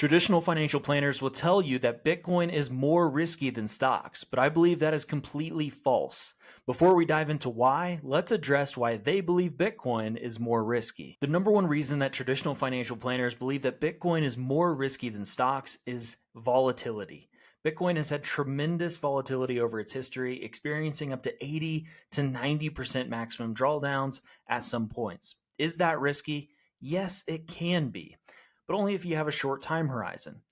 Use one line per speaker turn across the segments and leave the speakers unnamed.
Traditional financial planners will tell you that Bitcoin is more risky than stocks, but I believe that is completely false. Before we dive into why, let's address why they believe Bitcoin is more risky. The number one reason that traditional financial planners believe that Bitcoin is more risky than stocks is volatility. Bitcoin has had tremendous volatility over its history, experiencing up to 80 to 90% maximum drawdowns at some points. Is that risky? Yes, it can be, but only if you have a short time horizon.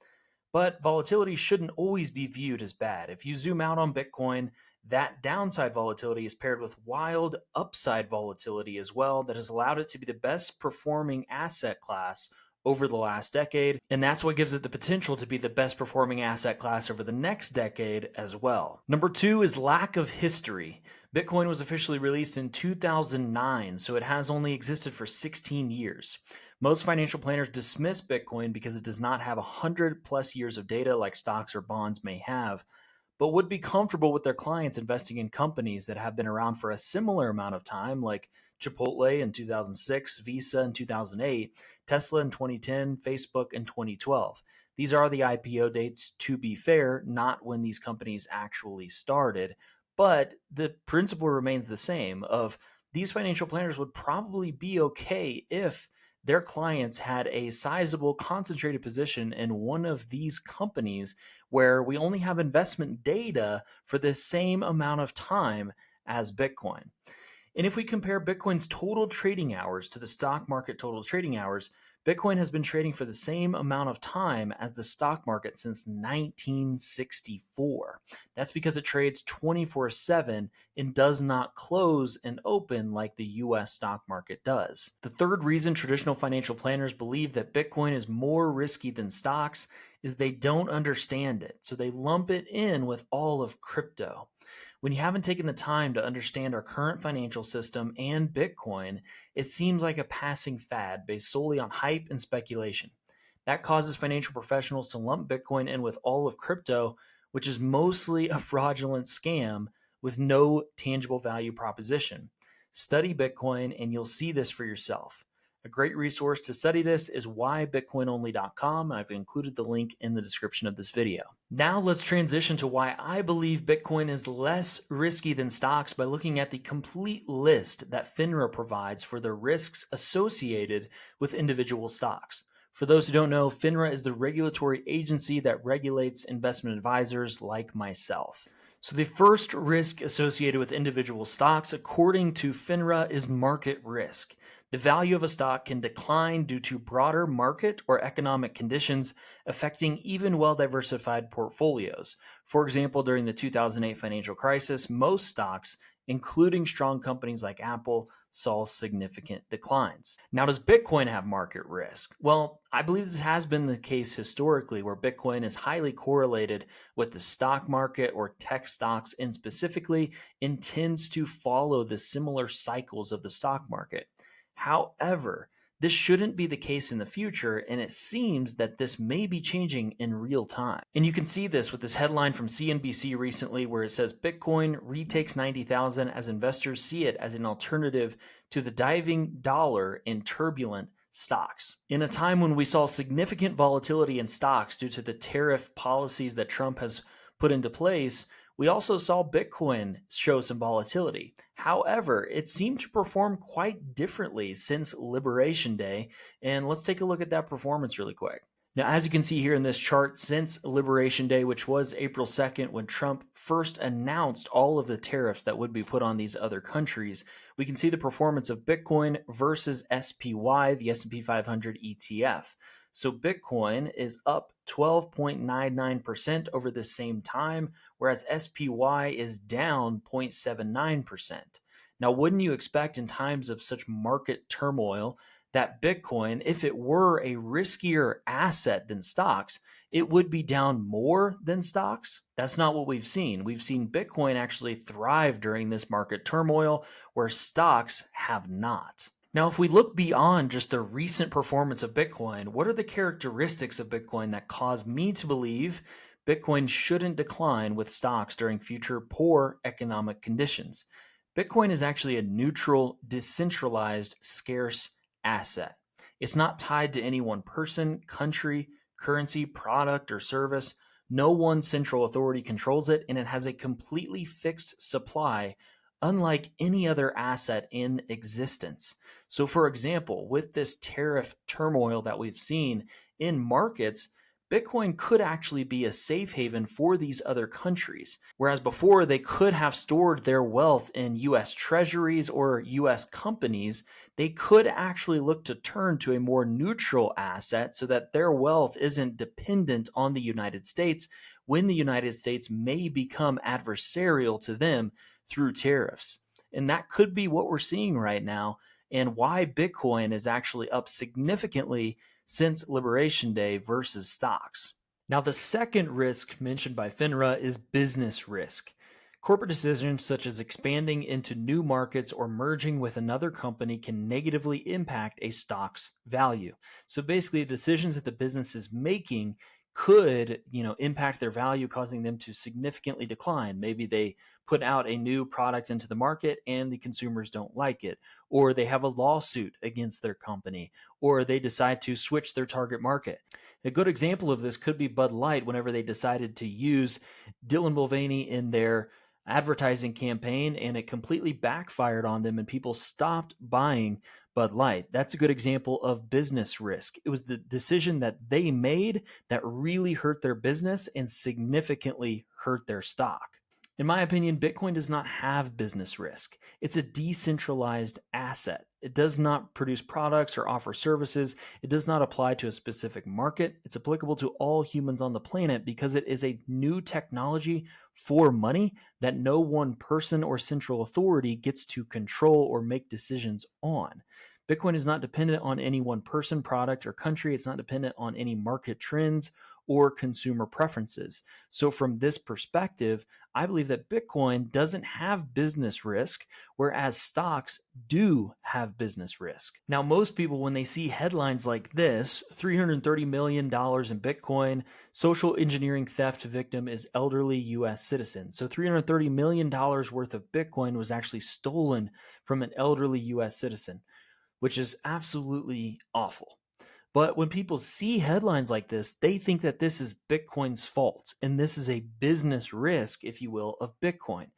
But volatility shouldn't always be viewed as bad. If you zoom out on Bitcoin, that downside volatility is paired with wild upside volatility as well that has allowed it to be the best performing asset class over the last decade. And that's what gives it the potential to be the best performing asset class over the next decade as well. Number two is lack of history. Bitcoin was officially released in 2009, so it has only existed for 16 years. Most financial planners dismiss Bitcoin because it does not have 100 plus years of data like stocks or bonds may have, but would be comfortable with their clients investing in companies that have been around for a similar amount of time, like Chipotle in 2006, Visa in 2008, Tesla in 2010, Facebook in 2012. These are the IPO dates, to be fair, not when these companies actually started, but the principle remains the same of these financial planners would probably be okay if their clients had a sizable concentrated position in one of these companies where we only have investment data for the same amount of time as Bitcoin. And if we compare Bitcoin's total trading hours to the stock market total trading hours, Bitcoin has been trading for the same amount of time as the stock market since 1964. That's because it trades 24/7 and does not close and open like the US stock market does. The third reason traditional financial planners believe that Bitcoin is more risky than stocks is they don't understand it. So they lump it in with all of crypto. When you haven't taken the time to understand our current financial system and Bitcoin, it seems like a passing fad based solely on hype and speculation. That causes financial professionals to lump Bitcoin in with all of crypto, which is mostly a fraudulent scam with no tangible value proposition. Study Bitcoin and you'll see this for yourself. A great resource to study this is whybitcoinonly.com. I've included the link in the description of this video. Now let's transition to why I believe Bitcoin is less risky than stocks by looking at the complete list that FINRA provides for the risks associated with individual stocks. For those who don't know, FINRA is the regulatory agency that regulates investment advisors like myself. So the first risk associated with individual stocks, according to FINRA, is market risk. The value of a stock can decline due to broader market or economic conditions affecting even well-diversified portfolios. For example, during the 2008 financial crisis, most stocks, including strong companies like Apple, saw significant declines. Now, does Bitcoin have market risk? Well, I believe this has been the case historically, where Bitcoin is highly correlated with the stock market or tech stocks, and specifically intends to follow the similar cycles of the stock market. However, this shouldn't be the case in the future, and it seems that this may be changing in real time. And you can see this with this headline from CNBC recently where it says Bitcoin retakes 90,000 as investors see it as an alternative to the diving dollar in turbulent stocks. In a time when we saw significant volatility in stocks due to the tariff policies that Trump has put into place, we also saw Bitcoin show some volatility. However, it seemed to perform quite differently since Liberation Day. And let's take a look at that performance really quick. Now, as you can see here in this chart, since Liberation Day, which was April 2nd, when Trump first announced all of the tariffs that would be put on these other countries, we can see the performance of Bitcoin versus SPY, the S&P 500 ETF. So Bitcoin is up 12.99% over the same time, whereas SPY is down 0.79%. Now, wouldn't you expect in times of such market turmoil that Bitcoin, if it were a riskier asset than stocks, it would be down more than stocks? That's not what we've seen. We've seen Bitcoin actually thrive during this market turmoil, where stocks have not. Now, if we look beyond just the recent performance of Bitcoin, what are the characteristics of Bitcoin that cause me to believe Bitcoin shouldn't decline with stocks during future poor economic conditions? Bitcoin is actually a neutral, decentralized, scarce asset. It's not tied to any one person, country, currency, product, or service. No one central authority controls it, and it has a completely fixed supply, unlike any other asset in existence. So, for example, with this tariff turmoil that we've seen in markets, Bitcoin could actually be a safe haven for these other countries. Whereas before, they could have stored their wealth in US treasuries or US companies, they could actually look to turn to a more neutral asset so that their wealth isn't dependent on the United States when the United States may become adversarial to them through tariffs. And that could be what we're seeing right now, and why Bitcoin is actually up significantly since Liberation Day versus stocks. Now, the second risk mentioned by FINRA is business risk. Corporate decisions such as expanding into new markets or merging with another company can negatively impact a stock's value. So basically, the decisions that the business is making could, impact their value, causing them to significantly decline. Maybe they put out a new product into the market and the consumers don't like it, or they have a lawsuit against their company, or they decide to switch their target market. A good example of this could be Bud Light whenever they decided to use Dylan Mulvaney in their advertising campaign and it completely backfired on them and people stopped buying Bud Light. That's a good example of business risk. It was the decision that they made that really hurt their business and significantly hurt their stock. In my opinion, Bitcoin does not have business risk. It's a decentralized asset. It does not produce products or offer services. It does not apply to a specific market. It's applicable to all humans on the planet because it is a new technology for money that no one person or central authority gets to control or make decisions on. Bitcoin is not dependent on any one person, product, or country. It's not dependent on any market trends or consumer preferences. So, from this perspective, I believe that Bitcoin doesn't have business risk, whereas stocks do have business risk. Now, most people, when they see headlines like this, $330 million in Bitcoin, social engineering theft victim is elderly US citizen. So $330 million worth of Bitcoin was actually stolen from an elderly US citizen, which is absolutely awful. But when people see headlines like this, they think that this is Bitcoin's fault. And this is a business risk, if you will, of Bitcoin.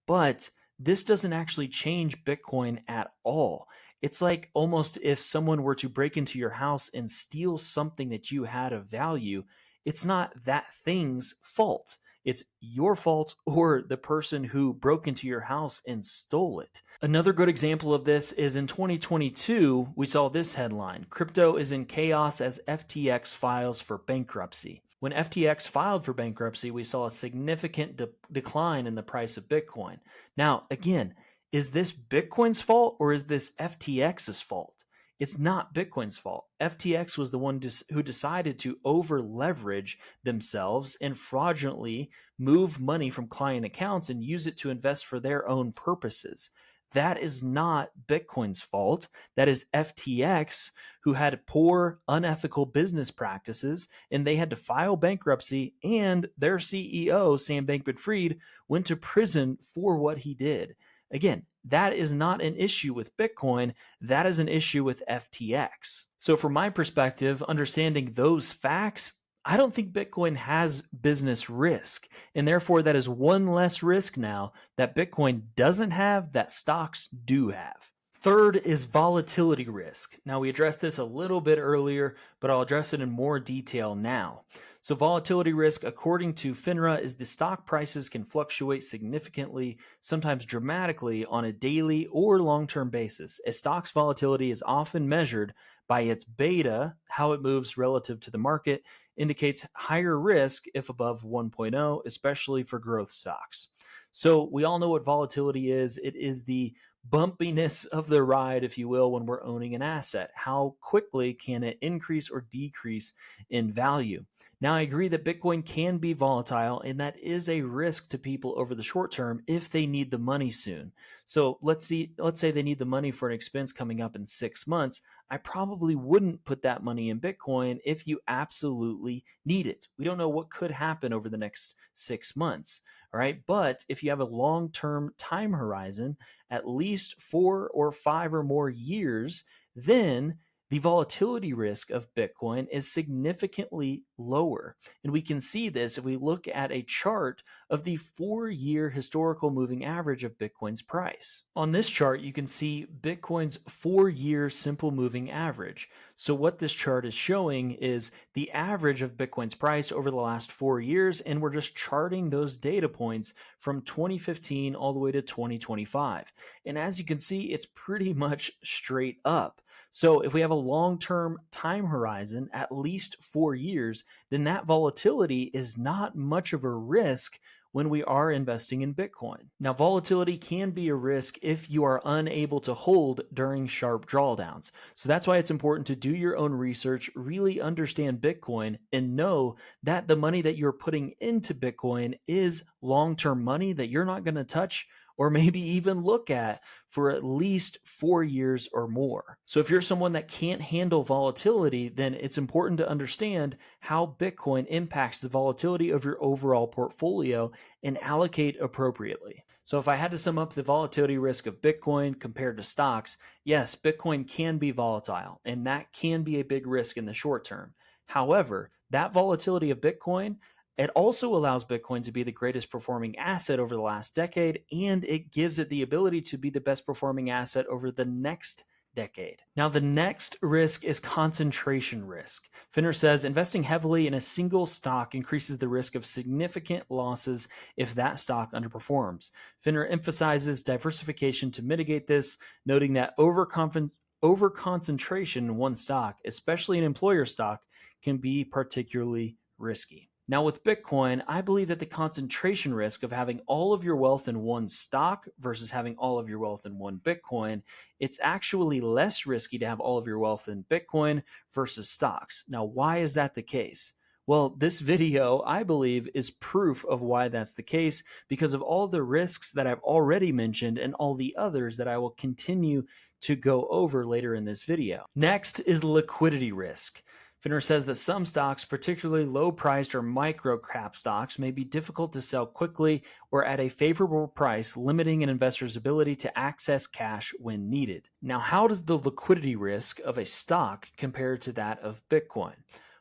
But this doesn't actually change Bitcoin at all. It's like almost if someone were to break into your house and steal something that you had of value, it's not that thing's fault. It's your fault or the person who broke into your house and stole it. Another good example of this is in 2022, we saw this headline: crypto is in chaos as FTX files for bankruptcy. When FTX filed for bankruptcy, we saw a significant decline in the price of Bitcoin. Now, again, is this Bitcoin's fault or is this FTX's fault? It's not Bitcoin's fault. FTX was the one who decided to over leverage themselves and fraudulently move money from client accounts and use it to invest for their own purposes. That is not Bitcoin's fault. That is FTX, who had poor, unethical business practices, and they had to file bankruptcy, and their CEO, Sam Bankman-Fried, went to prison for what he did. Again, that is not an issue with Bitcoin. That is an issue with FTX. So from my perspective, understanding those facts, I don't think Bitcoin has business risk. And therefore, that is one less risk now that Bitcoin doesn't have that stocks do have. Third is volatility risk. Now, we addressed this a little bit earlier, but I'll address it in more detail now. So volatility risk, according to FINRA, is the stock prices can fluctuate significantly, sometimes dramatically, on a daily or long-term basis. A stock's volatility is often measured by its beta, how it moves relative to the market, indicates higher risk if above 1.0, especially for growth stocks. So we all know what volatility is. It is the bumpiness of the ride, if you will, when we're owning an asset. How quickly can it increase or decrease in value? Now, I agree that Bitcoin can be volatile, and that is a risk to people over the short term if they need the money soon. So let's say they need the money for an expense coming up in 6 months. I probably wouldn't put that money in Bitcoin if you absolutely need it. We don't know what could happen over the next 6 months. All right. But if you have a long-term time horizon, at least 4 or 5 or more years, then The volatility risk of Bitcoin is significantly lower. And we can see this if we look at a chart of the 4-year historical moving average of Bitcoin's price. On this chart, you can see Bitcoin's 4-year simple moving average. So, what this chart is showing is the average of Bitcoin's price over the last 4 years, and we're just charting those data points from 2015 all the way to 2025. And as you can see, it's pretty much straight up. So if we have a long-term time horizon, at least 4 years, then that volatility is not much of a risk when we are investing in Bitcoin. Now, volatility can be a risk if you are unable to hold during sharp drawdowns. So that's why it's important to do your own research, really understand Bitcoin, and know that the money that you're putting into Bitcoin is long-term money that you're not going to touch or maybe even look at for at least 4 years or more. So if you're someone that can't handle volatility, then it's important to understand how Bitcoin impacts the volatility of your overall portfolio and allocate appropriately. So if I had to sum up the volatility risk of Bitcoin compared to stocks, yes, Bitcoin can be volatile, and that can be a big risk in the short term. However, that volatility of Bitcoin, it also allows Bitcoin to be the greatest performing asset over the last decade, and it gives it the ability to be the best performing asset over the next decade. Now, the next risk is concentration risk. Finner says investing heavily in a single stock increases the risk of significant losses if that stock underperforms. Finner emphasizes diversification to mitigate this, noting that over-concentration in one stock, especially an employer stock, can be particularly risky. Now, with Bitcoin, I believe that the concentration risk of having all of your wealth in one stock versus having all of your wealth in one Bitcoin, it's actually less risky to have all of your wealth in Bitcoin versus stocks. Now, why is that the case? Well, this video, I believe, is proof of why that's the case because of all the risks that I've already mentioned and all the others that I will continue to go over later in this video. Next is liquidity risk. Finner says that some stocks, particularly low-priced or micro-cap stocks, may be difficult to sell quickly or at a favorable price, limiting an investor's ability to access cash when needed. Now, how does the liquidity risk of a stock compare to that of Bitcoin?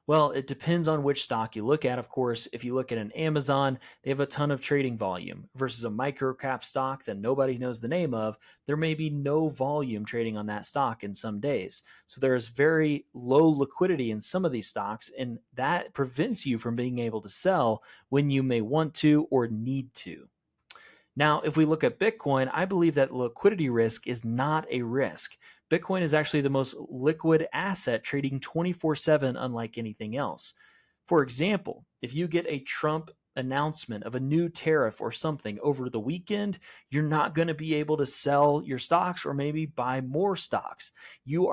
Well, it depends on which stock you look at. Of course, if you look at an Amazon, they have a ton of trading volume versus a micro-cap stock that nobody knows the name of. There may be no volume trading on that stock in some days. So there is very low liquidity in some of these stocks, and that prevents you from being able to sell when you may want to or need to. Now, if we look at Bitcoin, I believe that liquidity risk is not a risk. Bitcoin is actually the most liquid asset, trading 24/7, unlike anything else. For example, if you get a Trump announcement of a new tariff or something over the weekend, you're not going to be able to sell your stocks or maybe buy more stocks. You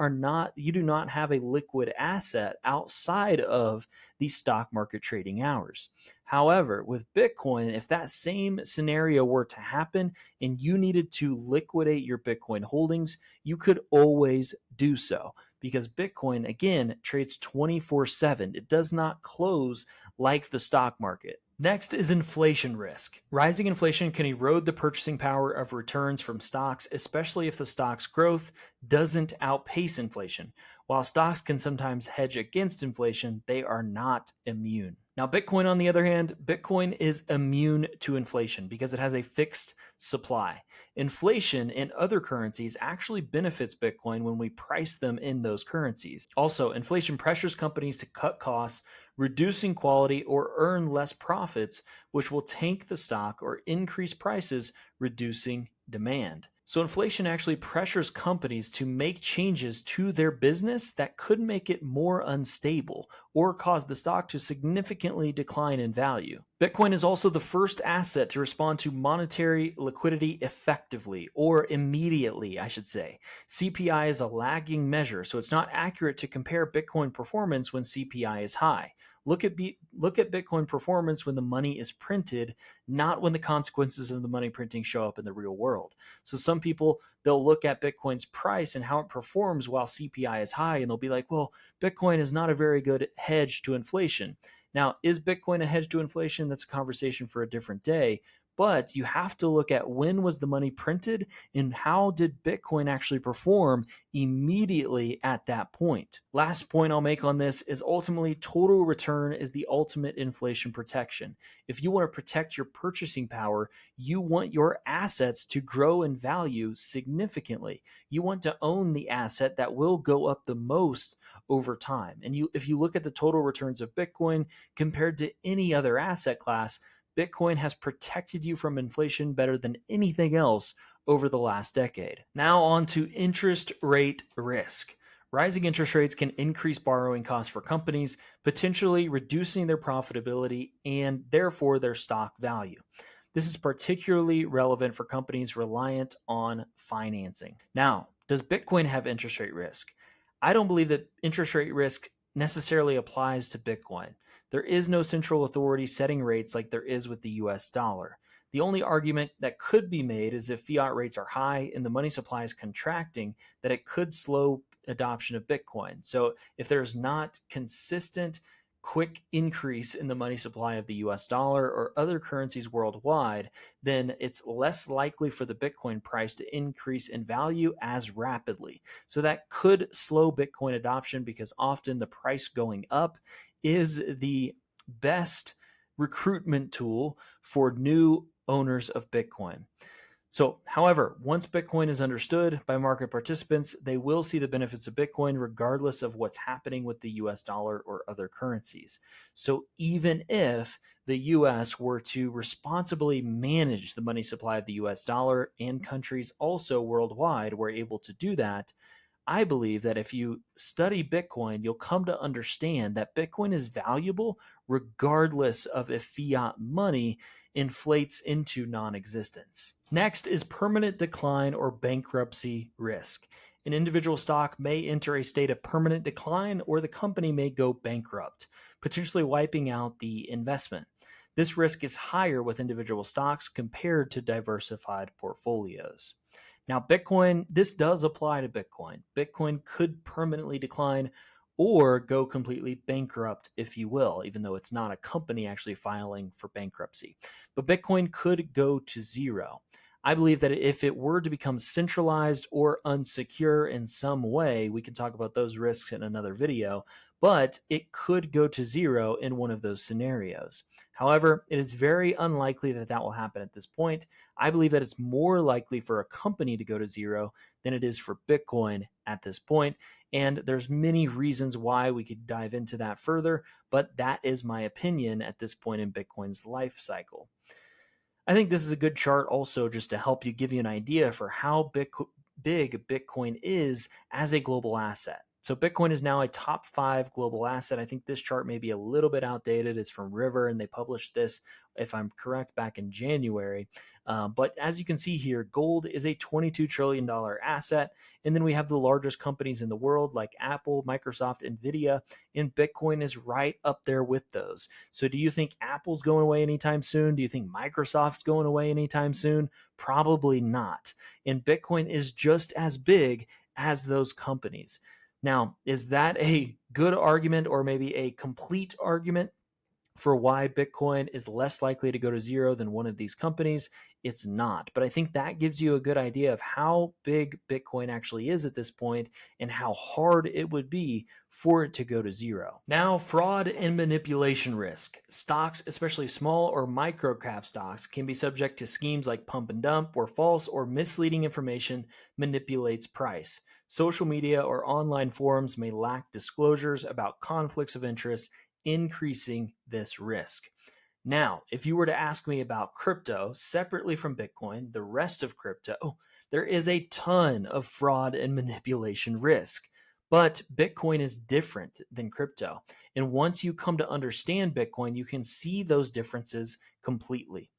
do not have a liquid asset outside of the stock market trading hours. However, with Bitcoin, if that same scenario were to happen and you needed to liquidate your Bitcoin holdings, you could always do so because Bitcoin, again, trades 24/7. It does not close like the stock market. Next is inflation risk. Rising inflation can erode the purchasing power of returns from stocks, especially if the stock's growth doesn't outpace inflation. While stocks can sometimes hedge against inflation, they are not immune. Now, Bitcoin, on the other hand, Bitcoin is immune to inflation because it has a fixed supply. Inflation in other currencies actually benefits Bitcoin when we price them in those currencies. Also, inflation pressures companies to cut costs, reducing quality or earn less profits, which will tank the stock or increase prices, reducing demand. So inflation actually pressures companies to make changes to their business that could make it more unstable or cause the stock to significantly decline in value. Bitcoin is also the first asset to respond to monetary liquidity effectively, or immediately, I should say. CPI is a lagging measure, so it's not accurate to compare Bitcoin performance when CPI is high. Look at Bitcoin performance when the money is printed, not when the consequences of the money printing show up in the real world. So some people, they'll look at Bitcoin's price and how it performs while CPI is high, and they'll be like, well, Bitcoin is not a very good hedge to inflation. Now, is Bitcoin a hedge to inflation? That's a conversation for a different day. But you have to look at when was the money printed and how did Bitcoin actually perform immediately at that point. Last point I'll make on this is ultimately total return is the ultimate inflation protection. If you want to protect your purchasing power, you want your assets to grow in value significantly. You want to own the asset that will go up the most over time. And if you look at the total returns of Bitcoin compared to any other asset class, Bitcoin has protected you from inflation better than anything else over the last decade. Now on to interest rate risk. Rising interest rates can increase borrowing costs for companies, potentially reducing their profitability and therefore their stock value. This is particularly relevant for companies reliant on financing. Now, does Bitcoin have interest rate risk? I don't believe that interest rate risk necessarily applies to Bitcoin. There is no central authority setting rates like there is with the US dollar. The only argument that could be made is if fiat rates are high and the money supply is contracting, that it could slow adoption of Bitcoin. So if there's not consistent quick increase in the money supply of the US dollar or other currencies worldwide, then it's less likely for the Bitcoin price to increase in value as rapidly. So that could slow Bitcoin adoption because often the price going up is the best recruitment tool for new owners of Bitcoin. So, however, once Bitcoin is understood by market participants, they will see the benefits of Bitcoin regardless of what's happening with the US dollar or other currencies. So, even if the US were to responsibly manage the money supply of the US dollar and countries also worldwide were able to do that, I believe that if you study Bitcoin, you'll come to understand that Bitcoin is valuable regardless of if fiat money inflates into non existence. Next is permanent decline or bankruptcy risk. An individual stock may enter a state of permanent decline or the company may go bankrupt, potentially wiping out the investment. This risk is higher with individual stocks compared to diversified portfolios. Now, Bitcoin, this does apply to Bitcoin. Bitcoin could permanently decline or go completely bankrupt, if you will, even though it's not a company actually filing for bankruptcy. But Bitcoin could go to zero. I believe that if it were to become centralized or unsecure in some way, we can talk about those risks in another video, but it could go to zero in one of those scenarios. However, it is very unlikely that that will happen at this point. I believe that it's more likely for a company to go to zero than it is for Bitcoin at this point. And there's many reasons why we could dive into that further, but that is my opinion at this point in Bitcoin's life cycle. I think this is a good chart also just to help you give you an idea for how big Bitcoin is as a global asset. So Bitcoin is now a top 5 global asset. I think this chart may be a little bit outdated. It's from River and they published this, if I'm correct, back in January. But as you can see here, gold is a $22 trillion asset. And then we have the largest companies in the world like Apple, Microsoft, Nvidia, and Bitcoin is right up there with those. So do you think Apple's going away anytime soon? Do you think Microsoft's going away anytime soon? Probably not. And Bitcoin is just as big as those companies. Now, is that a good argument or maybe a complete argument for why Bitcoin is less likely to go to zero than one of these companies? It's not. But I think that gives you a good idea of how big Bitcoin actually is at this point and how hard it would be for it to go to zero. Now, fraud and manipulation risk. Stocks, especially small or micro cap stocks, can be subject to schemes like pump and dump where false or misleading information manipulates price. Social media or online forums may lack disclosures about conflicts of interest, increasing this risk. Now, if you were to ask me about crypto separately from Bitcoin, the rest of crypto, there is a ton of fraud and manipulation risk. But Bitcoin is different than crypto. And once you come to understand Bitcoin, you can see those differences completely.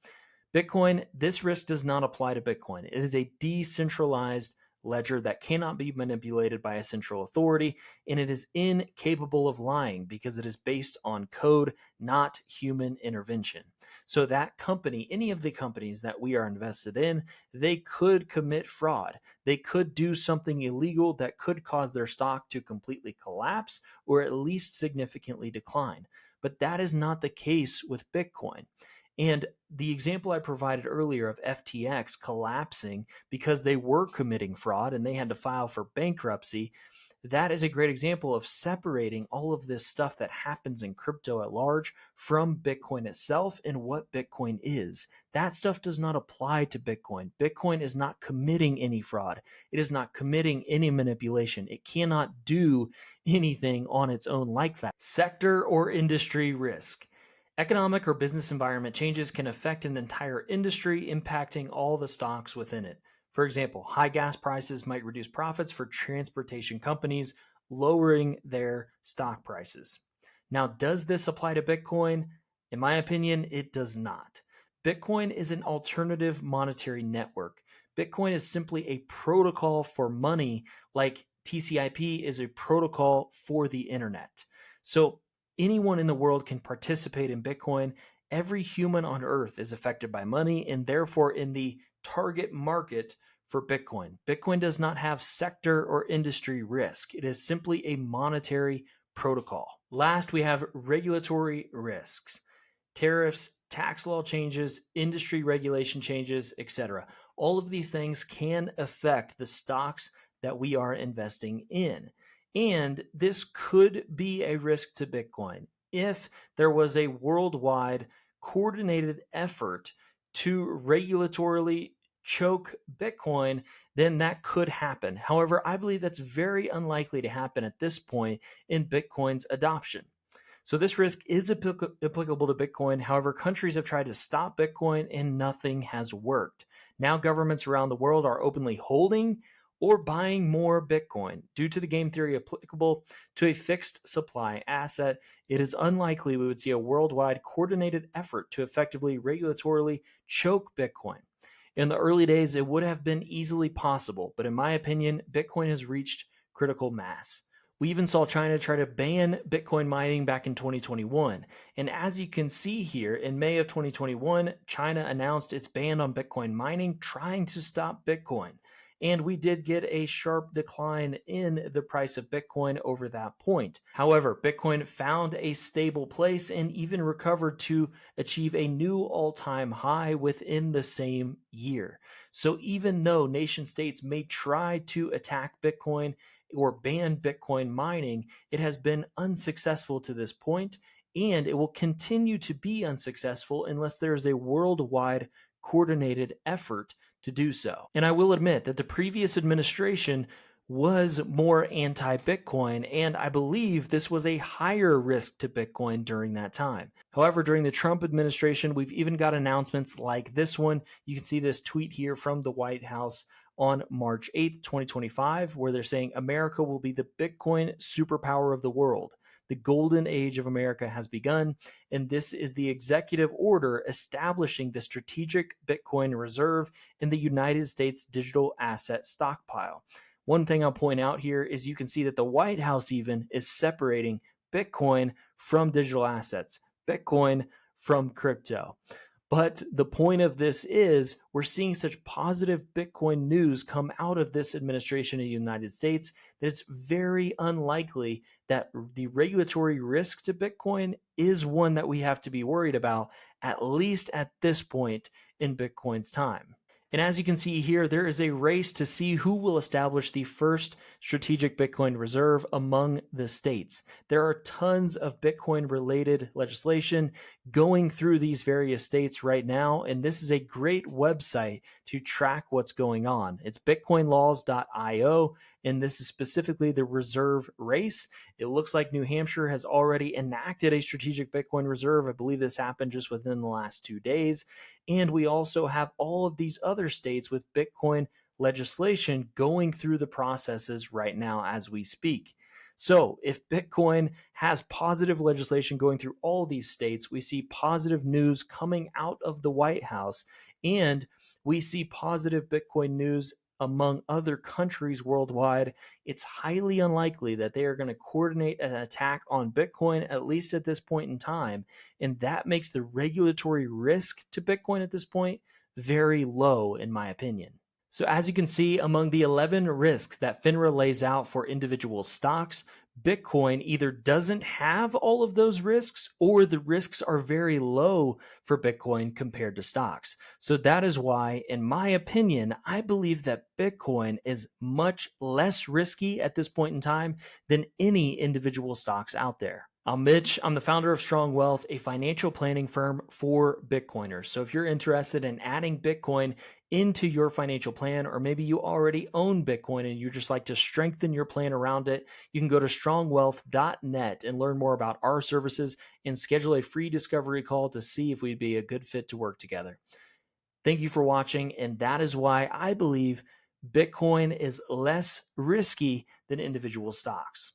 Bitcoin, this risk does not apply to Bitcoin. It is a decentralized ledger that cannot be manipulated by a central authority, and it is incapable of lying because it is based on code, not human intervention. So that company, any of the companies that we are invested in, they could commit fraud. They could do something illegal that could cause their stock to completely collapse or at least significantly decline. But that is not the case with Bitcoin. And the example I provided earlier of FTX collapsing because they were committing fraud and they had to file for bankruptcy, that is a great example of separating all of this stuff that happens in crypto at large from Bitcoin itself and what Bitcoin is. That stuff does not apply to Bitcoin. Bitcoin is not committing any fraud. It is not committing any manipulation. It cannot do anything on its own like that. Sector or industry risk. Economic or business environment changes can affect an entire industry, impacting all the stocks within it. For example, high gas prices might reduce profits for transportation companies, lowering their stock prices. Now, does this apply to Bitcoin? In my opinion, it does not. Bitcoin is an alternative monetary network. Bitcoin is simply a protocol for money, like TCP is a protocol for the internet. So, anyone in the world can participate in Bitcoin. Every human on earth is affected by money and therefore in the target market for Bitcoin. Bitcoin does not have sector or industry risk. It is simply a monetary protocol. Last, we have regulatory risks. Tariffs, tax law changes, industry regulation changes, etc. All of these things can affect the stocks that we are investing in. And this could be a risk to Bitcoin if there was a worldwide coordinated effort to regulatorily choke Bitcoin, then that could happen. However, I believe that's very unlikely to happen at this point in Bitcoin's adoption. So this risk is applicable to Bitcoin. However, countries have tried to stop Bitcoin and nothing has worked. Now governments around the world are openly holding or buying more Bitcoin. Due to the game theory applicable to a fixed supply asset, it is unlikely we would see a worldwide coordinated effort to effectively regulatorily choke Bitcoin. In the early days, it would have been easily possible, but in my opinion, Bitcoin has reached critical mass. We even saw China try to ban Bitcoin mining back in 2021. And as you can see here, in May of 2021, China announced its ban on Bitcoin mining, trying to stop Bitcoin. And we did get a sharp decline in the price of Bitcoin over that point. However, Bitcoin found a stable place and even recovered to achieve a new all-time high within the same year. So even though nation states may try to attack Bitcoin or ban Bitcoin mining, it has been unsuccessful to this point, and it will continue to be unsuccessful unless there is a worldwide coordinated effort to do so. And I will admit that the previous administration was more anti-Bitcoin, and I believe this was a higher risk to Bitcoin during that time. However, during the Trump administration, we've even got announcements like this one. You can see this tweet here from the White House on March 8th, 2025, where they're saying America will be the Bitcoin superpower of the world. The golden age of America has begun, and this is the executive order establishing the strategic Bitcoin reserve in the United States digital asset stockpile. One thing I'll point out here is you can see that the White House even is separating Bitcoin from digital assets, Bitcoin from crypto. But the point of this is we're seeing such positive Bitcoin news come out of this administration in the United States that it's very unlikely that the regulatory risk to Bitcoin is one that we have to be worried about, at least at this point in Bitcoin's time. And as you can see here, there is a race to see who will establish the first strategic Bitcoin reserve among the states. There are tons of Bitcoin related legislation going through these various states right now, and this is a great website to track what's going on. It's bitcoinlaws.io, and this is specifically the reserve race. It looks like New Hampshire has already enacted a strategic Bitcoin reserve. I believe this happened just within the last 2 days. And we also have all of these other states with Bitcoin legislation going through the processes right now as we speak. So if Bitcoin has positive legislation going through all these states, we see positive news coming out of the White House, and we see positive Bitcoin news among other countries worldwide. It's highly unlikely that they are going to coordinate an attack on Bitcoin, at least at this point in time. And that makes the regulatory risk to Bitcoin at this point very low, in my opinion. So as you can see, among the 11 risks that FINRA lays out for individual stocks, Bitcoin either doesn't have all of those risks or the risks are very low for Bitcoin compared to stocks. So that is why, in my opinion, I believe that Bitcoin is much less risky at this point in time than any individual stocks out there. I'm Mitch. I'm the founder of Strong Wealth, a financial planning firm for Bitcoiners. So if you're interested in adding Bitcoin into your financial plan, or maybe you already own Bitcoin and you just like to strengthen your plan around it, you can go to strongwealth.net and learn more about our services and schedule a free discovery call to see if we'd be a good fit to work together. Thank you for watching. And that is why I believe Bitcoin is less risky than individual stocks.